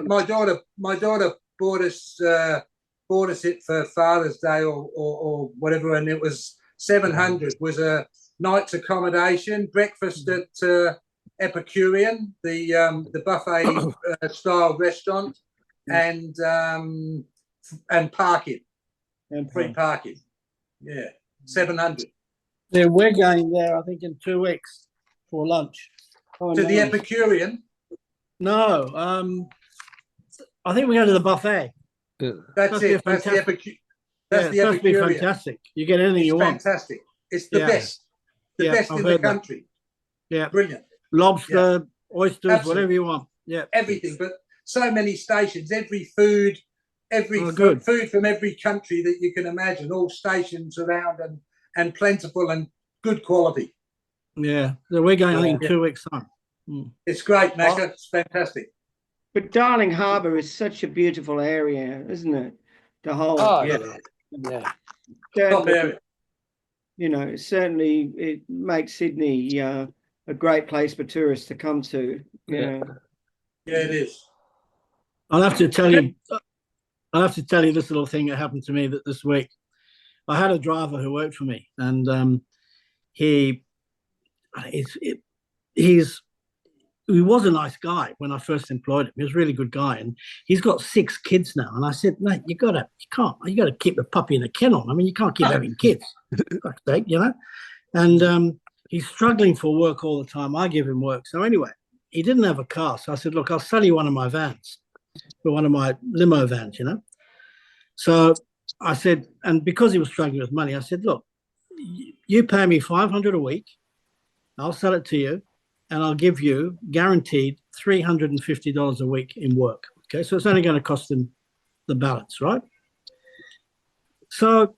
My daughter bought us it for Father's Day or whatever, and it was 700. Was a night's accommodation, breakfast at Epicurean, the buffet style restaurant, and parking, free parking. Yeah, 700. Yeah, we're going there, I think, in 2 weeks for lunch. To the Epicurean? No, I think we're going to the buffet. That's it. That's the Epicurean. That's the Epicurean. Epicurean. Be fantastic. You get anything you want. Fantastic. It's the best. The best in the country. Yeah. Brilliant. Lobster, oysters, Absolutely. Whatever you want. Yeah. Everything. But so many stations, every food from every country that you can imagine, all stations around and plentiful and good quality. Yeah. So we're going, I think, in 2 weeks' time. It's great, Macca. It's fantastic. But Darling Harbour is such a beautiful area, isn't it? The whole Top area. You know, certainly it makes Sydney a great place for tourists to come to. Yeah, it is. I'll have to tell you this little thing that happened to me this week. I had a driver who worked for me, and he was a nice guy when I first employed him. He was a really good guy, and he's got 6 kids now. And I said, mate, you got to keep the puppy in a kennel. I mean, you can't keep having kids, you know. And he's struggling for work all the time. I give him work. So anyway, he didn't have a car. So I said, look, I'll sell you one of my vans, one of my limo vans, you know. So I said, and because he was struggling with money, I said, look, you pay me 500 a week, I'll sell it to you, and I'll give you guaranteed $350 a week in work. Okay, so it's only going to cost him the balance, right? So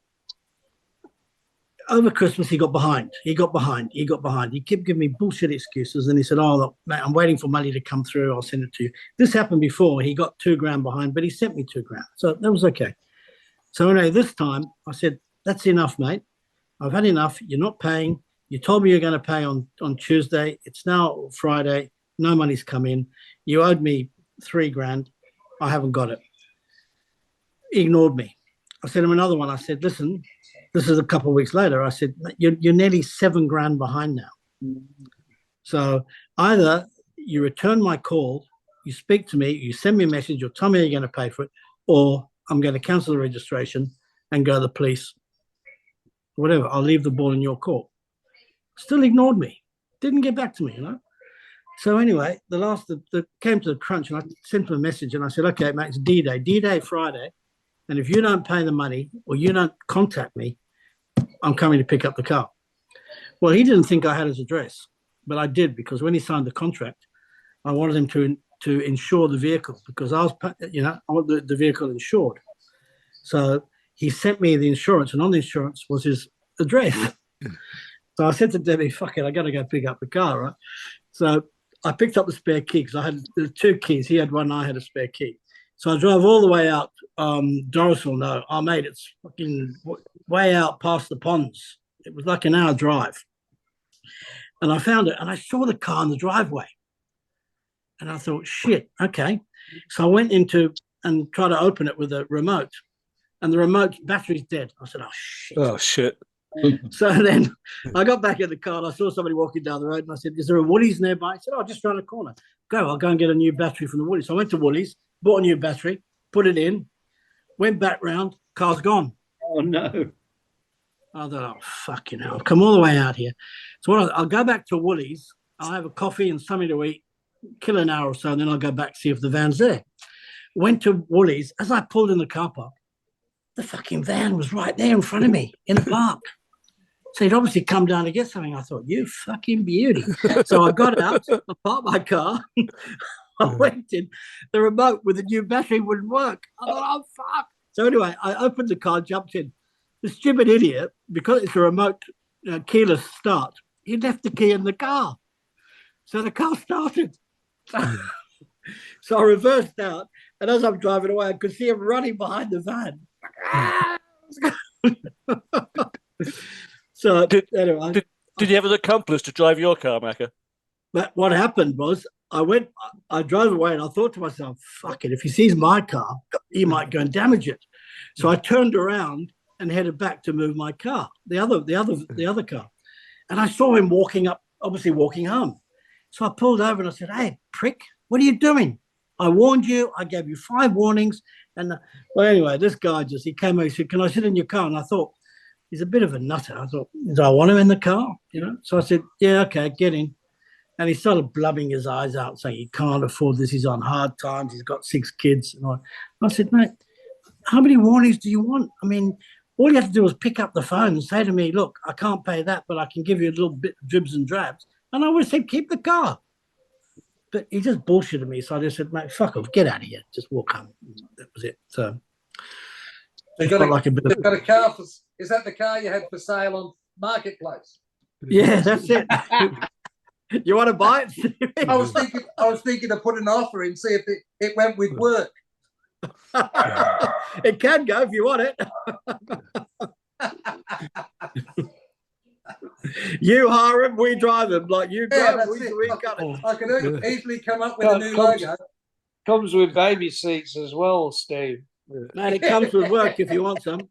over Christmas, he got behind. He kept giving me bullshit excuses. And he said, oh, look, mate, I'm waiting for money to come through. I'll send it to you. This happened before. He got $2,000 behind, but he sent me $2,000. So that was okay. So anyway, this time I said, that's enough, mate. I've had enough. You're not paying. You told me you're going to pay on Tuesday. It's now Friday. No money's come in. You owed me $3,000. I haven't got it. He ignored me. I sent him another one. I said, listen, this is a couple of weeks later. I said, you're nearly $7,000 behind now. So either you return my call, you speak to me, you send me a message, you'll tell me you're going to pay for it, or I'm going to cancel the registration and go to the police. Whatever, I'll leave the ball in your court. Still ignored me. Didn't get back to me, you know. So anyway, the came to the crunch, and I sent him a message, and I said, okay, mate, it's D-Day Friday, and if you don't pay the money or you don't contact me, I'm coming to pick up the car. Well, he didn't think I had his address, but I did, because when he signed the contract, I wanted him to insure the vehicle, because I want the vehicle insured. So he sent me the insurance, and on the insurance was his address. So I said to Debbie, fuck it, I got to go pick up the car, right? So I picked up the spare key, because I had 2 keys. He had one, I had a spare key. So I drove all the way out. Doris will know. Oh, mate, it's fucking way out past the ponds. It was like an hour drive. And I found it, and I saw the car in the driveway. And I thought, shit, okay. So I went into and tried to open it with a remote. And the remote battery's dead. I said, oh, shit. Oh, shit. So then I got back in the car, and I saw somebody walking down the road, and I said, is there a Woolies nearby? He said, oh, just around the corner. I'll go and get a new battery from the Woolies. So I went to Woolies, bought a new battery, put it in, went back round, car's gone. Oh, no. I thought, oh, fucking hell, I've come all the way out here. So I'll go back to Woolies, I'll have a coffee and something to eat, kill an hour or so, and then I'll go back, see if the van's there. Went to Woolies. As I pulled in the car park, the fucking van was right there in front of me in the park. So he'd obviously come down to get something. I thought, you fucking beauty. So I got out, I parked my car, I went in. The remote with the new battery wouldn't work. I thought, oh, fuck. So anyway, I opened the car, jumped in. The stupid idiot, because it's a remote keyless start, he left the key in the car. So the car started. So I reversed out, and as I'm driving away, I could see him running behind the van. So anyway, did you have an accomplice to drive your car, Macca? But what happened was I drove away, and I thought to myself, fuck it, if he sees my car, he might go and damage it. So I turned around and headed back to move my car, the other car. And I saw him obviously walking home. So I pulled over and I said, hey, prick, what are you doing? I warned you. I gave you 5 warnings. And well, anyway, this guy he came over, he said, can I sit in your car? And I thought, he's a bit of a nutter. I thought, do I want him in the car? You know? So I said, yeah, okay, get in. And he started blubbing his eyes out, saying he can't afford this. He's on hard times. He's got 6 kids. And I said, mate, how many warnings do you want? I mean, all you have to do is pick up the phone and say to me, look, I can't pay that, but I can give you a little bit of dribs and drabs. And I would have said, keep the car. But he just bullshitted me. So I just said, mate, fuck off, get out of here. Just walk home. That was it. So you got a car is that the car you had for sale on Marketplace? Yeah, that's it. You want to buy it? I was thinking of putting an offer in, see if it went with work. It can go if you want it. You hire him, we drive him. Like you drive him, we cut it. I can easily come up with a new logo. Comes with baby seats as well, Steve. Man, it comes with work if you want some.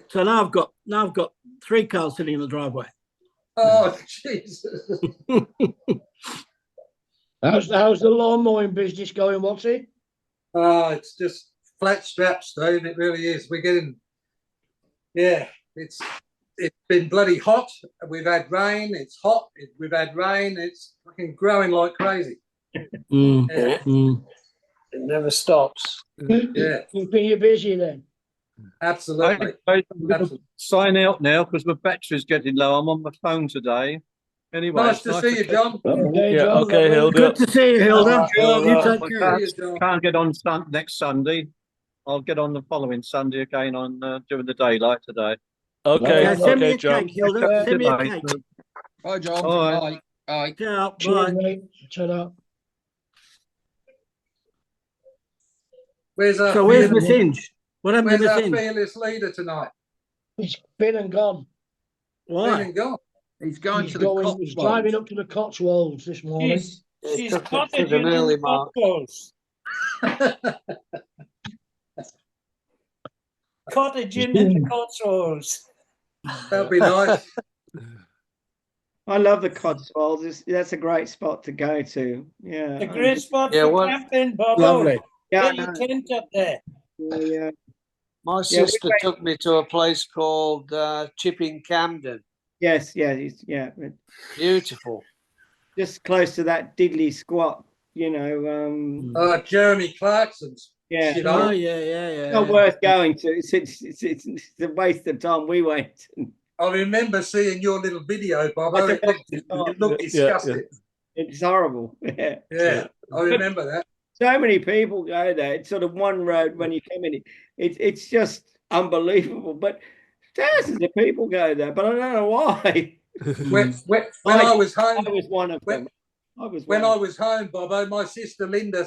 So now I've got 3 cars sitting in the driveway. Oh Jesus! How's the lawn mowing business going, Watsy? Oh, it's just flat straps, Steve. It really is. We're getting, it's been bloody hot. We've had rain. It's hot. We've had rain. It's fucking growing like crazy. It never stops. Yeah, Keeping you busy then. Absolutely. I'm going to sign out now because my battery's getting low. I'm on my phone today. Anyway, Nice to see you, John. Okay, Yeah, John. okay, Hilda. Good to see you, Hilda. All You right. take care. See you, John. Can't get on next Sunday. I'll get on the following Sunday again on during the daylight today. Okay, Okay, send me okay, a John. cake, Hilda. Send me a cake. Bye, John. All right. Bye. Bye. Ciao. Cheers, Bye. mate. Ta-da. Where's our So where's fearless, Miss Inge? What happened to where's Miss our Inge? fearless leader tonight? He's been and gone. Been Why? and gone. He's going He's to the going. He's Cotswolds. driving up to the Cotswolds this morning. She's took cottaging an in early the mark. Cotswolds. Cottaging in the Cotswolds. That'd be nice. I love the Cotswolds. That's a great spot to go to. Yeah. A great spot Yeah, for well, camping, Bobo. Lovely. Yeah, Get your tent up there. yeah. My Yeah, sister took me to a place called Chipping Camden. Yes, yeah, Beautiful. just close to that diddly squat, you know. Jeremy Clarkson's. Yeah. Shit, Oh, I- yeah. Not worth going to. It's a waste of time. We went. I remember seeing your little video, Bob. It looked disgusting. It's horrible. Yeah. Yeah, I remember that. So many people go there. It's sort of one road when you come in. It's just unbelievable. But thousands of people go there, but I don't know why. When I was home, I was one of them. when I was home, Bobo, my sister Linda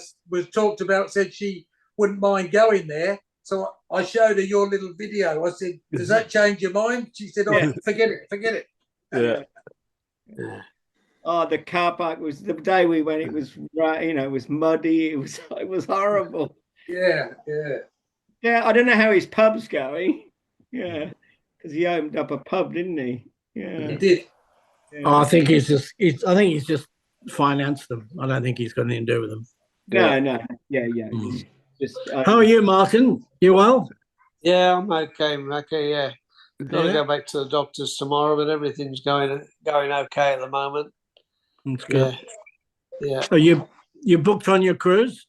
said she wouldn't mind going there. So I showed her your little video. I said, "Does that change your mind?" She said, "Oh, forget it." Yeah. Oh, the car park was the day we went. It was right, it was muddy. It was horrible. Yeah. Yeah, I don't know how his pub's going. Yeah, because he opened up a pub, didn't he? Yeah, He did. Yeah. Oh, I think he's just financed them. I don't think he's got anything to do with them. No. Yeah. Just. How are you, Martin? You well? Yeah, I'm okay, Macca. Yeah, got to go back to the doctors tomorrow, but everything's going okay at the moment. That's good. Yeah. So you booked on your cruise?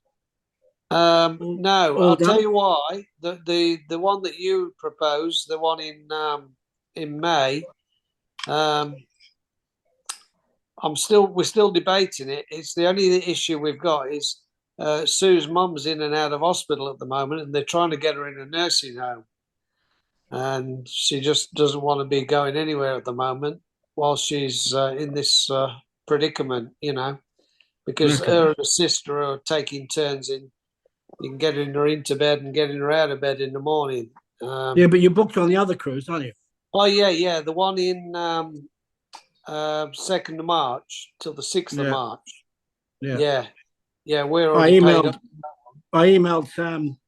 No, All I'll tell done? you why. The one that you proposed, the one in May, we're still debating it. It's the only issue we've got is Sue's mum's in and out of hospital at the moment, and they're trying to get her in a nursing home, and she just doesn't want to be going anywhere at the moment while she's in this predicament, because her and her sister are taking turns in getting her into bed and getting her out of bed in the morning. Yeah, but you booked on the other cruise, aren't you? Oh yeah, the one in 2nd of March till the 6th of March. Yeah. We're already paid up. I emailed Sam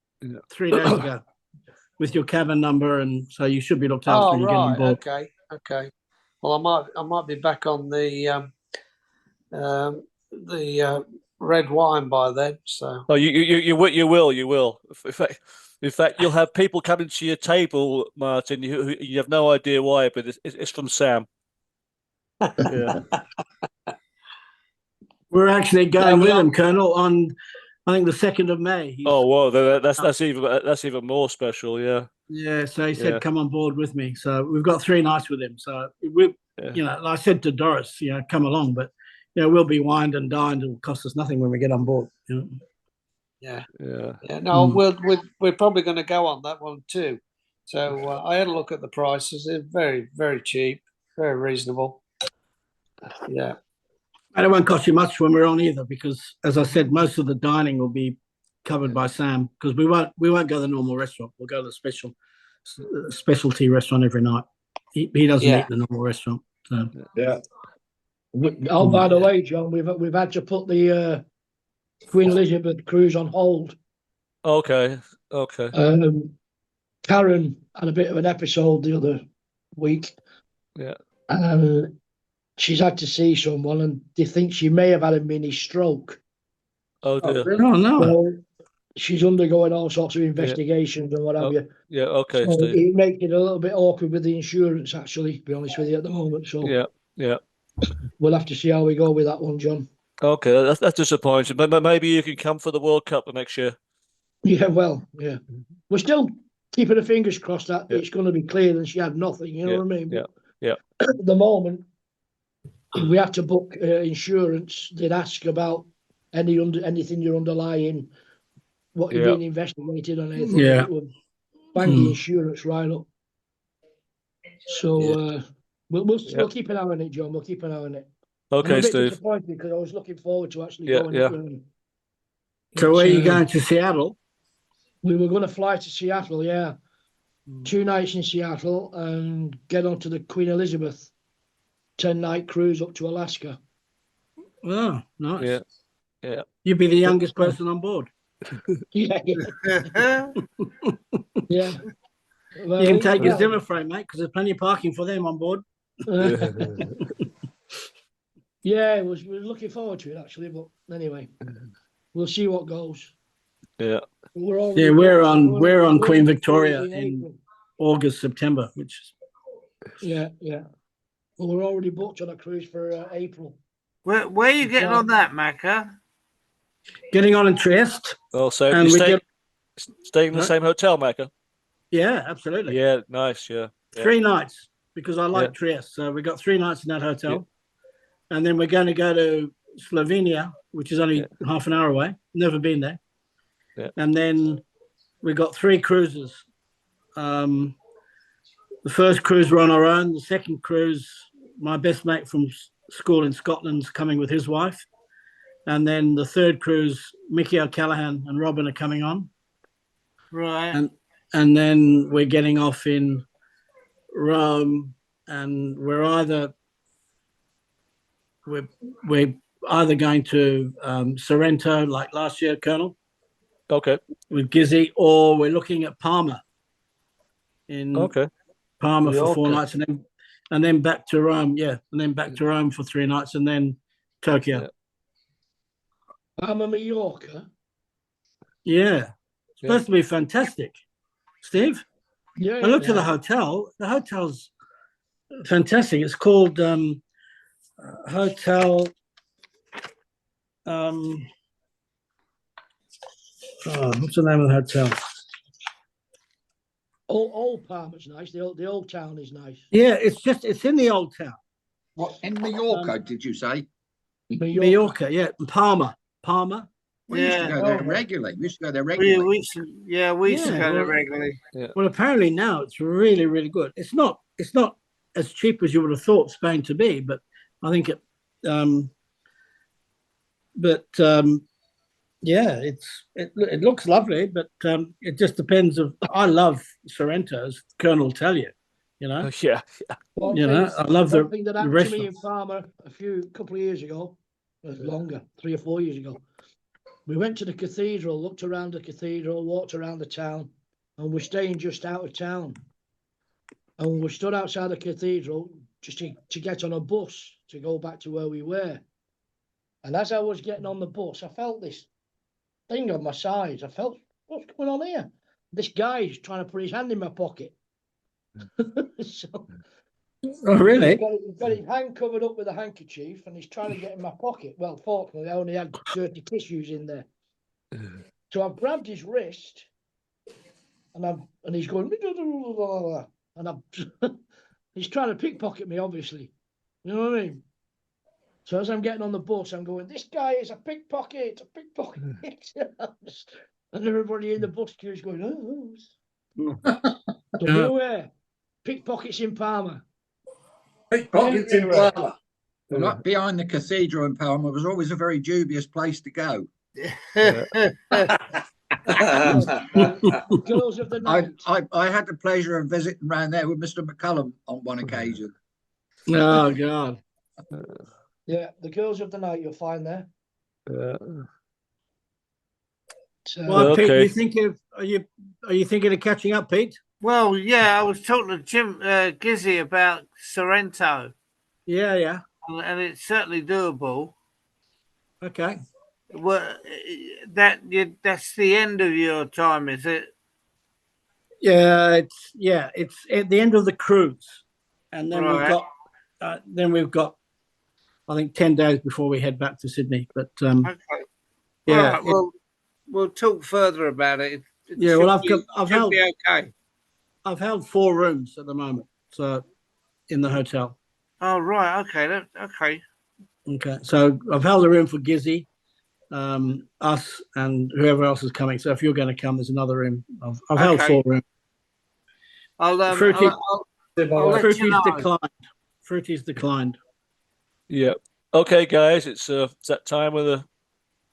3 days ago with your cabin number, and so you should be looked after when you get on board. Okay. Well, I might be back on the red wine by then. So. Oh, you will. In fact, you'll have people coming to your table, Martin. You have no idea why, but it's from Sam. Yeah. We're actually going with him, Colonel, on I think the 2nd of May. Oh, well, that's even more special. Yeah. Yeah, so he said, "Come on board with me." So we've got 3 nights with him. So we, like I said to Doris, come along, but we'll be wined and dined. It'll cost us nothing when we get on board. Yeah. No, we're probably going to go on that one too. So I had a look at the prices. They're very, very cheap, very reasonable. Yeah. And it won't cost you much when we're on either, because, as I said, most of the dining will be covered by Sam, because we won't go to the normal restaurant. We'll go to the specialty restaurant every night. He doesn't eat the normal restaurant. So. Yeah. Oh, by the way, John, we've had to put the Queen Elizabeth cruise on hold. Okay. Karen had a bit of an episode the other week. Yeah. And she's had to see someone, and they think she may have had a mini stroke. Oh dear. Oh no. So she's undergoing all sorts of investigations and what have you. Yeah. Okay, So Steve. it makes it a little bit awkward with the insurance, actually, to be honest with you, at the moment. So Yeah. we'll have to see how we go with that one, John. Okay, that's disappointing. But maybe you can come for the World Cup the next year. Yeah, well, yeah. We're still keeping the fingers crossed that it's going to be clear and she had nothing. You know what I mean? Yeah. Yeah. At the moment, if we have to book insurance, they'd ask about anything you're underlying, what you're being investigated on, anything. Yeah. It would bang the insurance right up. So we'll keep an eye on it, John. We'll keep an eye on it. Okay, I'm a bit Steve. disappointed because I was looking forward to actually going up there. So where are you going, to Seattle? We were going to fly to Seattle, 2 nights in Seattle and get onto the Queen Elizabeth 10-night cruise up to Alaska. Oh, nice. Yeah. You'd be the youngest person on board. Yeah. Well, you can take your Zimmer frame, mate, because there's plenty of parking for them on board. Yeah, we're looking forward to it actually, but anyway, we'll see what goes. Yeah. We're on Queen Victoria in August, September, which. Yeah. Well, we're already booked on a cruise for April. Where are you getting on that, Macca? Getting on in Trieste. Oh, so you staying in the same hotel, Macca? Yeah, absolutely. Yeah, nice. Yeah. 3 nights because I like Trieste. So we got 3 nights in that hotel. And then we're going to go to Slovenia, which is only half an hour away. Never been there. Yeah. And then we got 3 cruises. The first cruise we're on our own. The second cruise, my best mate from school in Scotland's coming with his wife. And then the third cruise, Mickey O'Callaghan and Robin are coming on. Right. And then we're getting off in Rome, and we're either going to Sorrento like last year, Colonel. Okay. With Gizzy, or we're looking at Palma. Palma for 4 nights, and then back to Rome. Yeah, and then back to Rome for 3 nights, and then Tokyo. Yeah. Palma, Mallorca. Yeah, supposed to be fantastic. Steve? Yeah. I looked at the hotel. The hotel's fantastic. It's called Hotel. What's the name of the hotel? Old Palma's nice. The old town is nice. Yeah, it's in the old town. What, in Mallorca, did you say? Mallorca, yeah. Palma. We used to go there regularly. We used to go there regularly. We used to go there regularly. Yeah. Well, apparently now it's really, really good. It's not as cheap as you would have thought Spain to be, but I think it. It looks lovely, but it just depends. I love Sorrento, as Colonel will tell you. You know. Yeah. Well, I love the thing that happened restaurant. to me in Palma a couple of years ago. Longer, 3 or 4 years ago. We went to the cathedral, looked around the cathedral, walked around the town, and we're staying just out of town. And we stood outside the cathedral just to get on a bus to go back to where we were. And as I was getting on the bus, I felt this thing on my sides. I felt, what's going on here? This guy's trying to put his hand in my pocket. Oh, really? He's got his hand covered up with a handkerchief and he's trying to get in my pocket. Well, fortunately, I only had dirty tissues in there. So I've grabbed his wrist and he's going, and he's trying to pickpocket me, obviously. You know what I mean? So as I'm getting on the bus, I'm going, this guy is a pickpocket, and everybody in the bus queue is going, oh. So beware, pickpockets in Palma. Pickpockets in Palma. Like behind the cathedral in Palma was always a very dubious place to go. Girls of the night. I had the pleasure of visiting around there with Mr. McCullum on one occasion. Oh God. Yeah, the girls of the night you'll find there. Well, Pete, are you thinking of catching up, Pete? Well, yeah, I was talking to Jim Gizzy about Sorrento. Yeah. And it's certainly doable. Okay. Well, that's the end of your time, is it? Yeah, it's at the end of the cruise, and then we've got I think 10 days before we head back to Sydney. But okay. Yeah, right, we'll talk further about it. I've held. Be okay. I've held 4 rooms at the moment, so in the hotel. Oh right, okay, okay. Okay, so I've held a room for Gizzy, us, and whoever else is coming. So if you're going to come, there's another room. I've held 4 rooms. I'll Fruity's you know. declined. Fruity's declined. Yeah. Okay, guys, it's that time with the.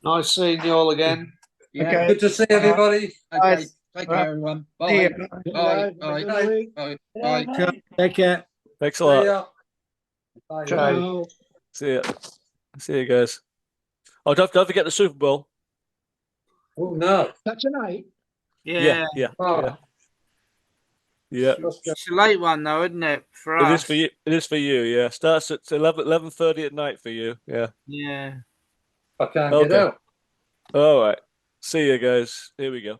Nice seeing you all again. Yeah. Okay. Good to see everybody. Okay. Take care, everyone. Bye. Bye. Bye. Bye. Bye. Take care. Thanks a lot. See ya. Bye. Ciao. See ya. See you guys. Oh, don't forget the Super Bowl. Oh no. That's tonight. Yeah. Oh. Yeah. It's a late one though, isn't it? For It us. is for you. It is for you. Yeah. Starts at 11:30 at night for you. Yeah. Yeah. I can't get out. All right. See you guys. Here we go.